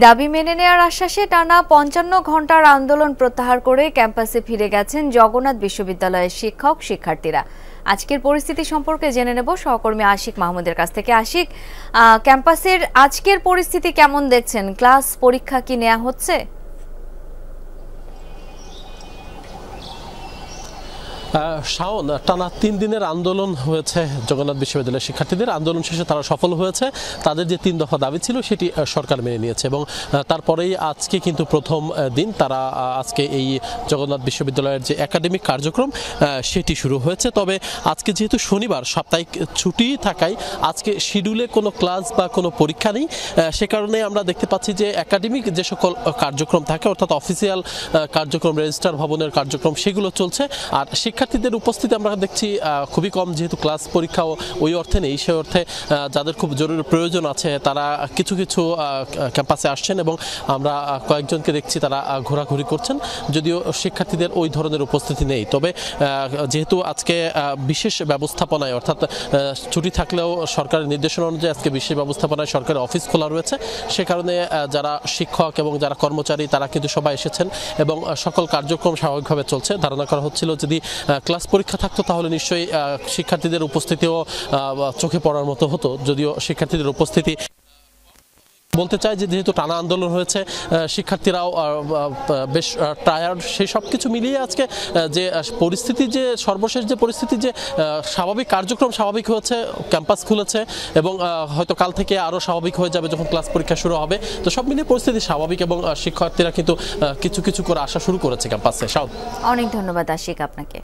দাবি মেনে নেওয়ার আশ্বাসে টানা ৫৫ ঘণ্টার আন্দোলন প্রত্যাহার করে ক্যাম্পাসে ফিরে গেছেন জগন্নাথ বিশ্ববিদ্যালয়ের শিক্ষক শিক্ষার্থীরা। আজকের পরিস্থিতি সম্পর্কে জেনে নেব সহকর্মী আশিক মাহমুদের কাছ থেকে। আশিক, ক্যাম্পাসের আজকের পরিস্থিতি কেমন দেখছেন? ক্লাস পরীক্ষা কি নেওয়া হচ্ছে? শাওন, টানা ৩ দিনের আন্দোলন হয়েছে জগন্নাথ বিশ্ববিদ্যালয়ের শিক্ষার্থীদের। আন্দোলন শেষে তারা সফল হয়েছে। তাদের যে ৩ দফা দাবি ছিল সেটি সরকার মেনে নিয়েছে এবং তারপরেই আজকে কিন্তু প্রথম দিন তারা আজকে এই জগন্নাথ বিশ্ববিদ্যালয়ের যে একাডেমিক কার্যক্রম সেটি শুরু হয়েছে। তবে আজকে যেহেতু শনিবার, সাপ্তাহিক ছুটি থাকায় আজকে শিডিউলে কোনো ক্লাস বা কোনো পরীক্ষা নেই। সে কারণে আমরা দেখতে পাচ্ছি যে একাডেমিক যে সকল কার্যক্রম থাকে, অর্থাৎ অফিসিয়াল কার্যক্রম, রেজিস্ট্রার ভবনের কার্যক্রম, সেগুলো চলছে। আর শিক্ষার্থীদের উপস্থিতি আমরা দেখছি খুবই কম, যেহেতু ক্লাস পরীক্ষাও ওই অর্থে নেই। সে অর্থে যাদের খুব জরুরি প্রয়োজন আছে তারা কিছু কিছু ক্যাম্পাসে আসছেন এবং আমরা কয়েকজনকে দেখছি তারা ঘোরাঘুরি করছেন, যদিও শিক্ষার্থীদের ওই ধরনের উপস্থিতি নেই। তবে যেহেতু আজকে বিশেষ ব্যবস্থাপনায়, অর্থাৎ ছুটি থাকলেও সরকারের নির্দেশনা অনুযায়ী আজকে বিশেষ ব্যবস্থাপনায় সরকারি অফিস খোলা রয়েছে, সে কারণে যারা শিক্ষক এবং যারা কর্মচারী তারা কিন্তু সবাই এসেছেন এবং সকল কার্যক্রম স্বাভাবিকভাবে চলছে। ধারণা করা হচ্ছিল যদি ক্লাস পরীক্ষা থাকতো তাহলে নিশ্চয়ই শিক্ষার্থীদের উপস্থিতিও চোখে পড়ার মতো হতো, যদিও শিক্ষার্থীদের উপস্থিতি বলতে চাই যে যেহেতু টানা আন্দোলন হয়েছে, শিক্ষার্থীরাও বেশ টায়ার্ড। সেই সব কিছু মিলিয়ে আজকে যে পরিস্থিতি, যে সর্বশেষ যে পরিস্থিতি, যে স্বাভাবিক কার্যক্রম স্বাভাবিক হয়েছে, ক্যাম্পাস খুলেছে এবং হয়তো কাল থেকে আরও স্বাভাবিক হয়ে যাবে যখন ক্লাস পরীক্ষা শুরু হবে। তো সব মিলিয়ে পরিস্থিতি স্বাভাবিক এবং শিক্ষার্থীরা কিন্তু কিছু কিছু করে আসা শুরু করেছে ক্যাম্পাসে। অনেক ধন্যবাদ আশিক আপনাকে।